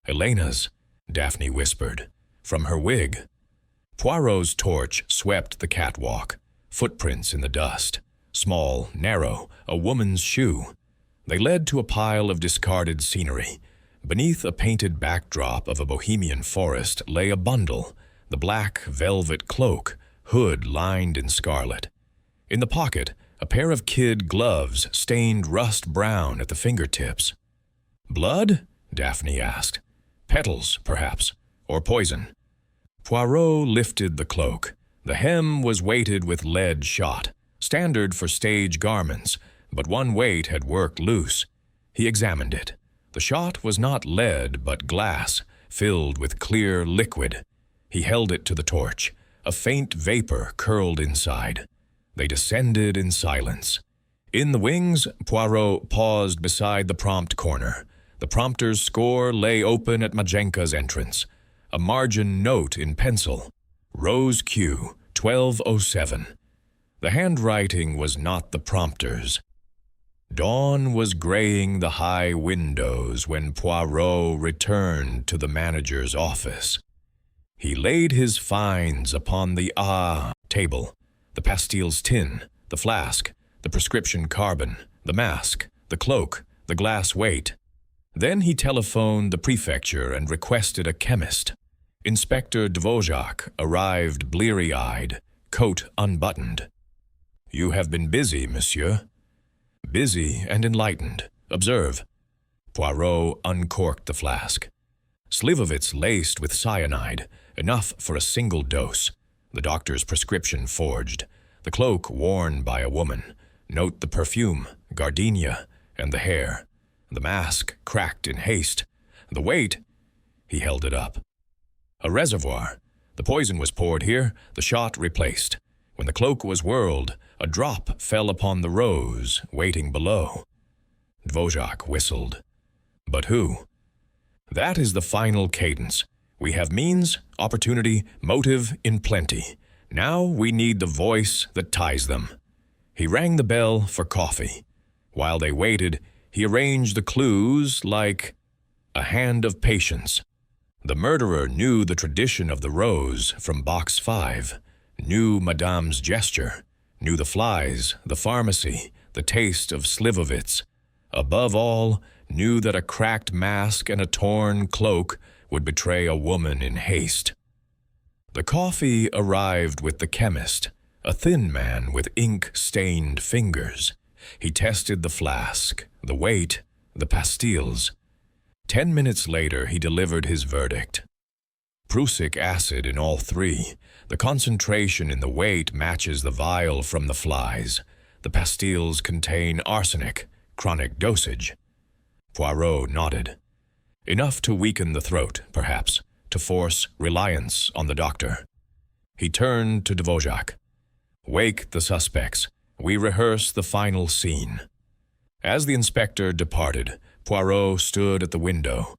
"Elena's," Daphne whispered, "from her wig." Poirot's torch swept the catwalk, footprints in the dust, small, narrow, a woman's shoe. They led to a pile of discarded scenery. Beneath a painted backdrop of a bohemian forest lay a bundle, the black velvet cloak, hood lined in scarlet. In the pocket, a pair of kid gloves stained rust brown at the fingertips. "Blood?" Daphne asked. "Petals, perhaps, or poison." Poirot lifted the cloak. The hem was weighted with lead shot, standard for stage garments, but one weight had worked loose. He examined it. The shot was not lead, but glass, filled with clear liquid. He held it to the torch. A faint vapor curled inside. They descended in silence. In the wings, Poirot paused beside the prompt corner. The prompter's score lay open at Majenka's entrance. A margin note in pencil. Rose Q, 1207. The handwriting was not the prompter's. Dawn was graying the high windows when Poirot returned to the manager's office. He laid his finds upon the table, the pastilles tin, the flask, the prescription carbon, the mask, the cloak, the glass weight. Then he telephoned the prefecture and requested a chemist. Inspector Dvořák arrived bleary-eyed, coat unbuttoned. "You have been busy, monsieur." "Busy and enlightened. Observe." Poirot uncorked the flask. Slivovitz laced with cyanide, enough for a single dose. The doctor's prescription forged. The cloak worn by a woman. Note the perfume, gardenia, and the hair. The mask cracked in haste. The weight, he held it up. A reservoir. The poison was poured here, the shot replaced. When the cloak was whirled, a drop fell upon the rose, waiting below. Dvořák whistled. "But who?" "That is the final cadence. We have means, opportunity, motive in plenty. Now we need the voice that ties them." He rang the bell for coffee. While they waited, he arranged the clues like a hand of patience. The murderer knew the tradition of the rose from box 5, knew Madame's gesture, knew the flies, the pharmacy, the taste of Slivovitz. Above all, knew that a cracked mask and a torn cloak would betray a woman in haste. The coffee arrived with the chemist, a thin man with ink-stained fingers. He tested the flask, the weight, the pastilles. 10 minutes later, he delivered his verdict. Prussic acid in all 3. The concentration in the weight matches the vial from the flies. The pastilles contain arsenic, chronic dosage. Poirot nodded. Enough to weaken the throat, perhaps, to force reliance on the doctor. He turned to Dvořák. "Wake the suspects. We rehearse the final scene." As the inspector departed, Poirot stood at the window.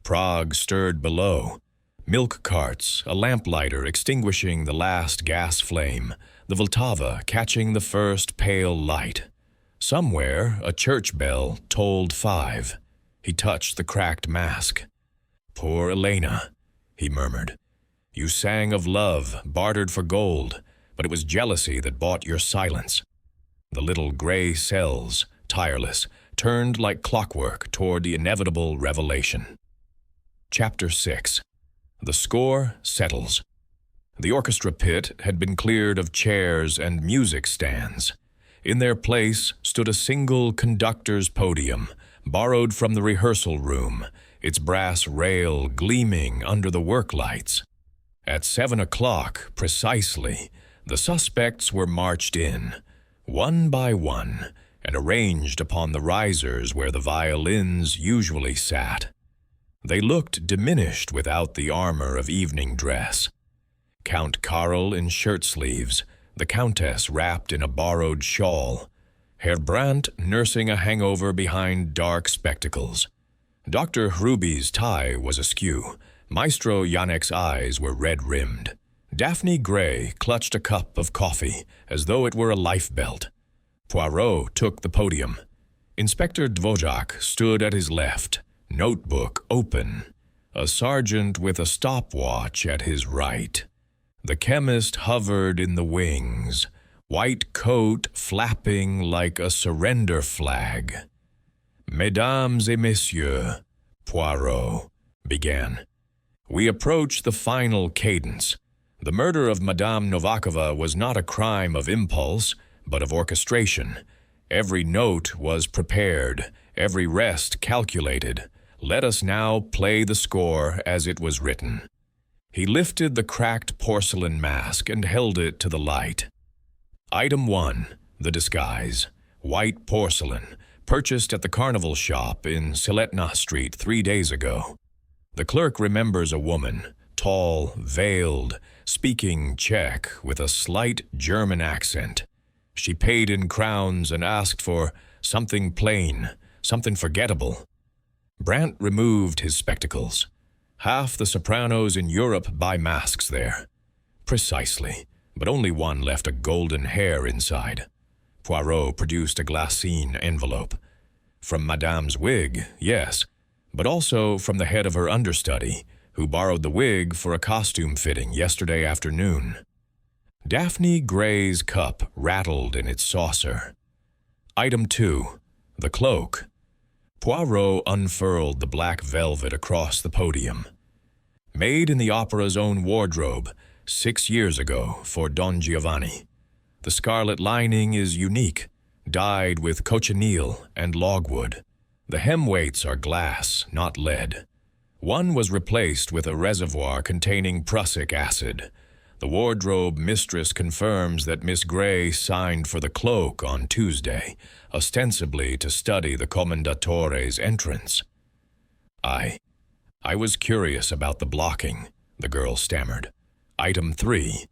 Prague stirred below. Milk carts, a lamplighter extinguishing the last gas flame, the Vltava catching the first pale light. Somewhere, a church bell tolled 5. He touched the cracked mask. "Poor Elena," he murmured. You sang of love, bartered for gold, but it was jealousy that bought your silence. The little gray cells, tireless, turned like clockwork toward the inevitable revelation. Chapter 6. The score settles. The orchestra pit had been cleared of chairs and music stands. In their place stood a single conductor's podium, borrowed from the rehearsal room, its brass rail gleaming under the work lights. At 7 o'clock, precisely, the suspects were marched in, one by one, and arranged upon the risers where the violins usually sat. They looked diminished without the armor of evening dress. Count Karl in shirt-sleeves, the Countess wrapped in a borrowed shawl, Herr Brandt nursing a hangover behind dark spectacles. Dr. Hruby's tie was askew. Maestro Janek's eyes were red-rimmed. Daphne Gray clutched a cup of coffee as though it were a life-belt. Poirot took the podium. Inspector Dvořák stood at his left, notebook open, a sergeant with a stopwatch at his right. The chemist hovered in the wings, white coat flapping like a surrender flag. "Mesdames et messieurs," Poirot began, "we approach the final cadence. The murder of Madame Novakova was not a crime of impulse, but of orchestration. Every note was prepared, every rest calculated. Let us now play the score as it was written." He lifted the cracked porcelain mask and held it to the light. Item 1, the disguise. White porcelain, purchased at the carnival shop in Siletna Street 3 days ago. The clerk remembers a woman, tall, veiled, speaking Czech with a slight German accent. She paid in crowns and asked for something plain, something forgettable. Brandt removed his spectacles. Half the sopranos in Europe buy masks there. Precisely, but only one left a golden hair inside. Poirot produced a glassine envelope. From Madame's wig, yes, but also from the head of her understudy, who borrowed the wig for a costume fitting yesterday afternoon. Daphne Gray's cup rattled in its saucer. Item 2, the cloak. Poirot unfurled the black velvet across the podium. Made in the opera's own wardrobe 6 years ago for Don Giovanni. The scarlet lining is unique, dyed with cochineal and logwood. The hemweights are glass, not lead. One was replaced with a reservoir containing prussic acid. The wardrobe mistress confirms that Miss Gray signed for the cloak on Tuesday, ostensibly to study the Commendatore's entrance. I was curious about the blocking, the girl stammered. Item 3,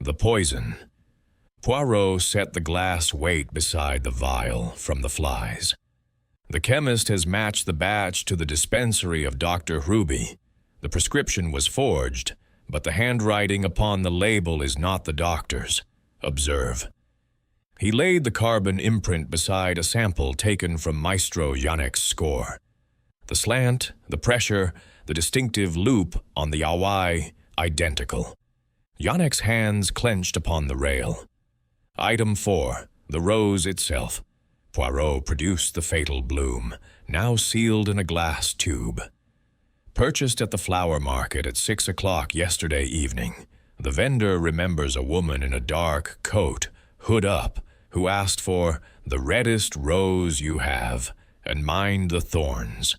the poison. Poirot set the glass weight beside the vial from the flies. The chemist has matched the batch to the dispensary of Dr. Hruby. The prescription was forged, but the handwriting upon the label is not the doctor's. Observe. He laid the carbon imprint beside a sample taken from Maestro Janek's score. The slant, the pressure, the distinctive loop on the awai, identical. Janek's hands clenched upon the rail. Item 4, the rose itself. Poirot produced the fatal bloom, now sealed in a glass tube. Purchased at the flower market at 6 o'clock yesterday evening. The vendor remembers a woman in a dark coat, hood up, who asked for the reddest rose you have, and mind the thorns.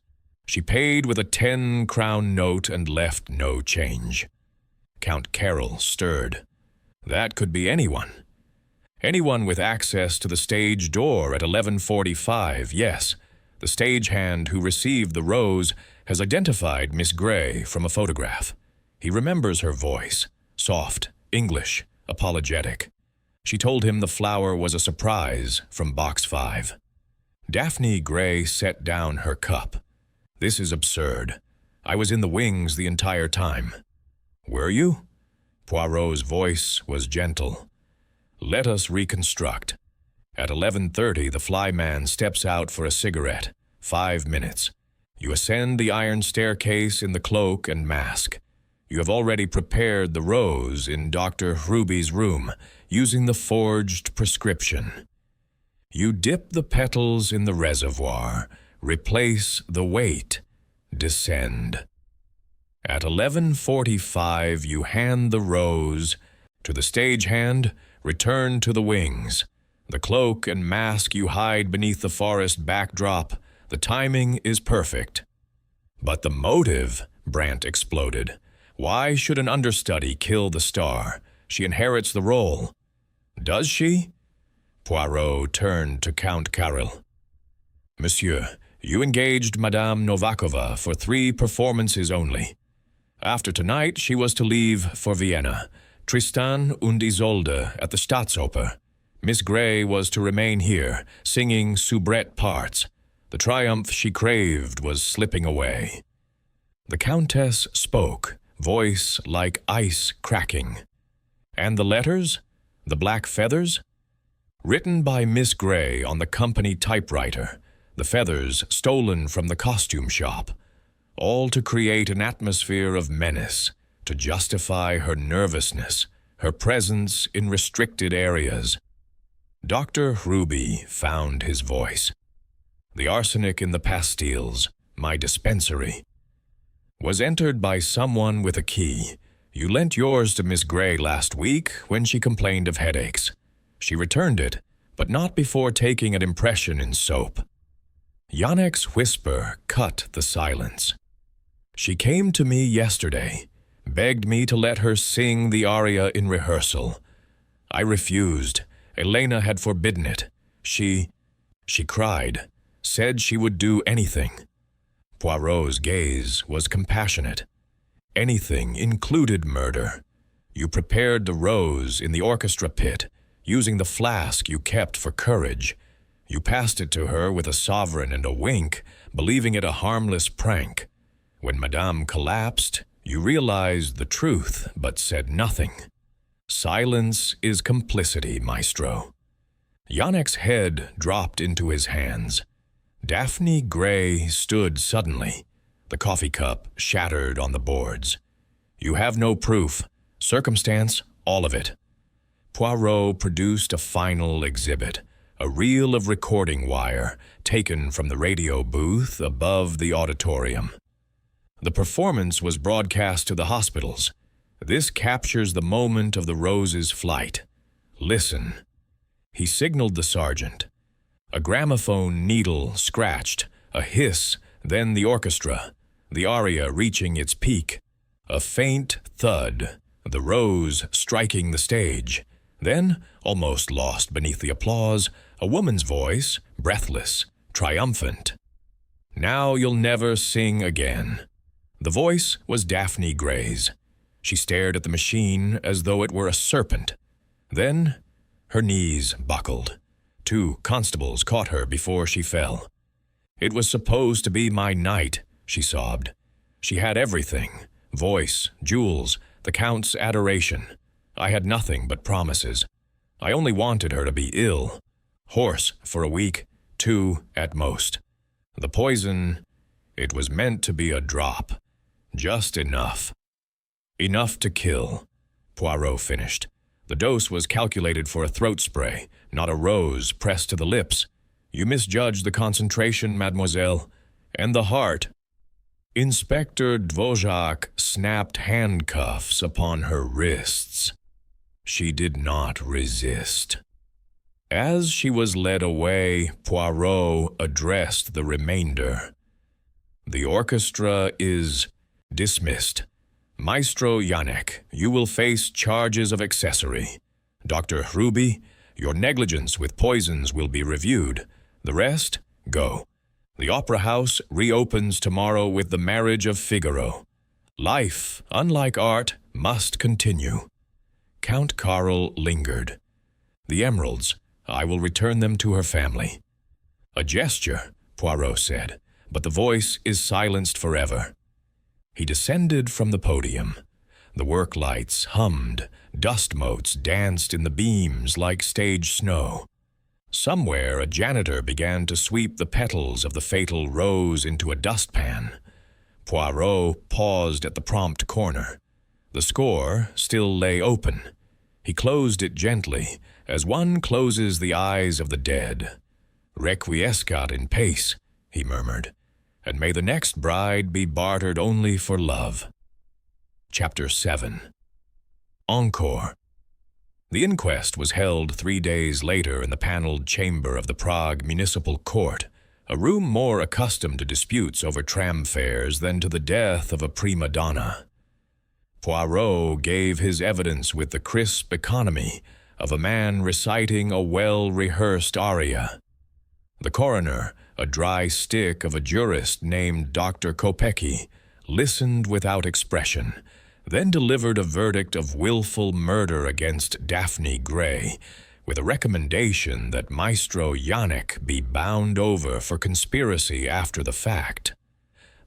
She paid with a 10-crown note and left no change. Count Carroll stirred. That could be anyone. Anyone with access to the stage door at 11:45, yes. The stagehand who received the rose has identified Miss Gray from a photograph. He remembers her voice, soft, English, apologetic. She told him the flower was a surprise from Box 5. Daphne Gray set down her cup. This is absurd. I was in the wings the entire time. Were you? Poirot's voice was gentle. Let us reconstruct. At 11:30, the flyman steps out for a cigarette. 5 minutes. You ascend the iron staircase in the cloak and mask. You have already prepared the rose in Dr. Ruby's room, using the forged prescription. You dip the petals in the reservoir, replace the weight, descend. At 11:45, you hand the rose to the stagehand, return to the wings. The cloak and mask you hide beneath the forest backdrop. The timing is perfect. But the motive, Brandt exploded. Why should an understudy kill the star? She inherits the role. Does she? Poirot turned to Count Carrel. Monsieur, you engaged Madame Novakova for 3 performances only. After tonight, she was to leave for Vienna. Tristan und Isolde at the Staatsoper. Miss Grey was to remain here, singing soubrette parts. The triumph she craved was slipping away. The Countess spoke, voice like ice cracking. And the letters? The black feathers? Written by Miss Grey on the company typewriter, the feathers stolen from the costume shop, all to create an atmosphere of menace, to justify her nervousness, her presence in restricted areas. Dr. Ruby found his voice. The arsenic in the pastilles, my dispensary, was entered by someone with a key. You lent yours to Miss Grey last week when she complained of headaches. She returned it, but not before taking an impression in soap. Janek's whisper cut the silence. She came to me yesterday, begged me to let her sing the aria in rehearsal. I refused. Elena had forbidden it. She cried, said she would do anything. Poirot's gaze was compassionate. Anything included murder. You prepared the rose in the orchestra pit, using the flask you kept for courage. You passed it to her with a sovereign and a wink, believing it a harmless prank. When Madame collapsed, you realized the truth, but said nothing. Silence is complicity, Maestro. Janek's head dropped into his hands. Daphne Grey stood suddenly, the coffee cup shattered on the boards. You have no proof. Circumstance, all of it. Poirot produced a final exhibit, a reel of recording wire taken from the radio booth above the auditorium. The performance was broadcast to the hospitals. This captures the moment of the rose's flight. Listen. He signaled the sergeant. A gramophone needle scratched, a hiss, then the orchestra, the aria reaching its peak. A faint thud, the rose striking the stage. Then, almost lost beneath the applause, a woman's voice, breathless, triumphant. Now you'll never sing again. The voice was Daphne Grey's. She stared at the machine as though it were a serpent. Then, her knees buckled. 2 constables caught her before she fell. It was supposed to be my night, she sobbed. She had everything, voice, jewels, the Count's adoration. I had nothing but promises. I only wanted her to be ill. Hoarse for a week, 2 at most. The poison, it was meant to be a drop. Just enough. Enough to kill, Poirot finished. The dose was calculated for a throat spray, not a rose pressed to the lips. You misjudged the concentration, mademoiselle, and the heart. Inspector Dvořák snapped handcuffs upon her wrists. She did not resist. As she was led away, Poirot addressed the remainder. The orchestra is dismissed. Maestro Janek, you will face charges of accessory. Dr. Ruby, your negligence with poisons will be reviewed. The rest, go. The opera house reopens tomorrow with the marriage of Figaro. Life, unlike art, must continue. Count Carl lingered. The emeralds, I will return them to her family. A gesture, Poirot said, but the voice is silenced forever. He descended from the podium. The work lights hummed, dust motes danced in the beams like stage snow. Somewhere a janitor began to sweep the petals of the fatal rose into a dustpan. Poirot paused at the prompt corner. The score still lay open. He closed it gently, as one closes the eyes of the dead. "Requiescat in pace," he murmured, "and may the next bride be bartered only for love." Chapter 7. Encore. The inquest was held 3 days later in the paneled chamber of the Prague Municipal Court, a room more accustomed to disputes over tram fares than to the death of a prima donna. Poirot gave his evidence with the crisp economy of a man reciting a well-rehearsed aria. The coroner, a dry stick of a jurist named Dr. Kopecky, listened without expression, then delivered a verdict of willful murder against Daphne Gray, with a recommendation that Maestro Yannick be bound over for conspiracy after the fact.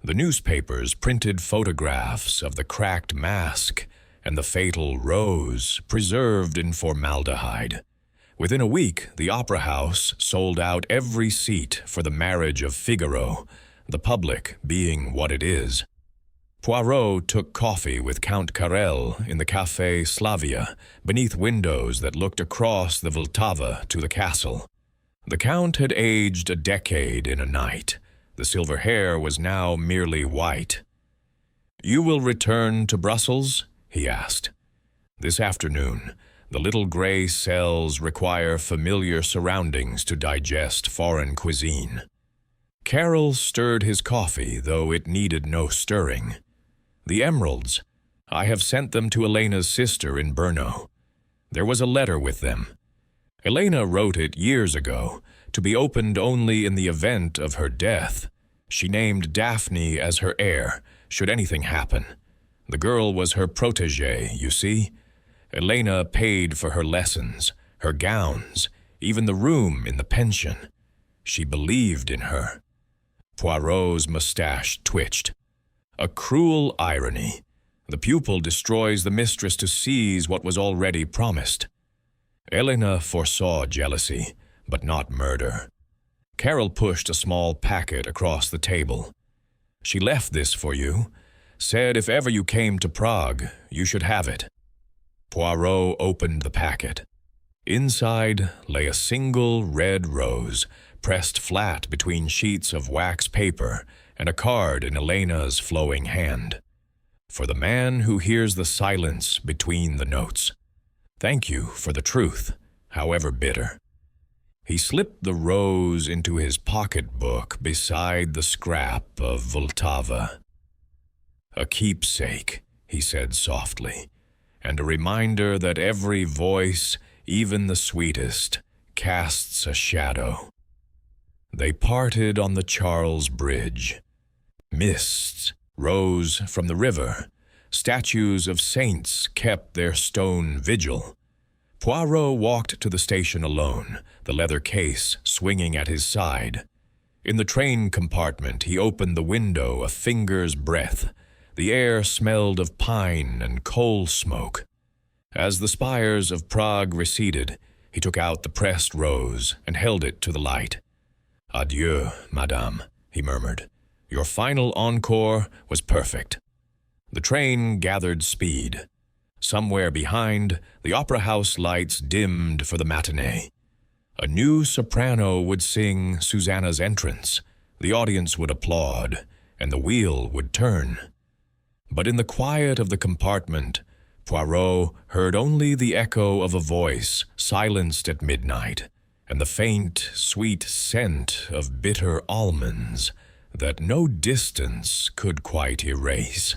The newspapers printed photographs of the cracked mask and the fatal rose preserved in formaldehyde. Within a week, the Opera House sold out every seat for the marriage of Figaro, the public being what it is. Poirot took coffee with Count Carrel in the Café Slavia, beneath windows that looked across the Vltava to the castle. The Count had aged a decade in a night. The silver hair was now merely white. "You will return to Brussels?" he asked. "This afternoon. The little gray cells require familiar surroundings to digest foreign cuisine." Carrel stirred his coffee, though it needed no stirring. "The emeralds. I have sent them to Elena's sister in Brno. There was a letter with them. Elena wrote it years ago, to be opened only in the event of her death. She named Daphne as her heir, should anything happen. The girl was her protégée, you see. Elena paid for her lessons, her gowns, even the room in the pension. She believed in her." Poirot's mustache twitched. A cruel irony. The pupil destroys the mistress to seize what was already promised. Elena foresaw jealousy, but not murder. Carrel pushed a small packet across the table. "She left this for you. Said if ever you came to Prague, you should have it." Poirot opened the packet. Inside lay a single red rose, pressed flat between sheets of wax paper, and a card in Elena's flowing hand. "For the man who hears the silence between the notes. Thank you for the truth, however bitter." He slipped the rose into his pocketbook beside the scrap of Vltava. "A keepsake," he said softly, "and a reminder that every voice, even the sweetest, casts a shadow." They parted on the Charles Bridge. Mists rose from the river. Statues of saints kept their stone vigil. Poirot walked to the station alone, the leather case swinging at his side. In the train compartment, he opened the window a finger's breadth. The air smelled of pine and coal smoke. As the spires of Prague receded, he took out the pressed rose and held it to the light. "Adieu, madame," he murmured. "Your final encore was perfect." The train gathered speed. Somewhere behind, the opera house lights dimmed for the matinee. A new soprano would sing Susanna's entrance. The audience would applaud, and the wheel would turn. But in the quiet of the compartment, Poirot heard only the echo of a voice silenced at midnight, and the faint, sweet scent of bitter almonds that no distance could quite erase.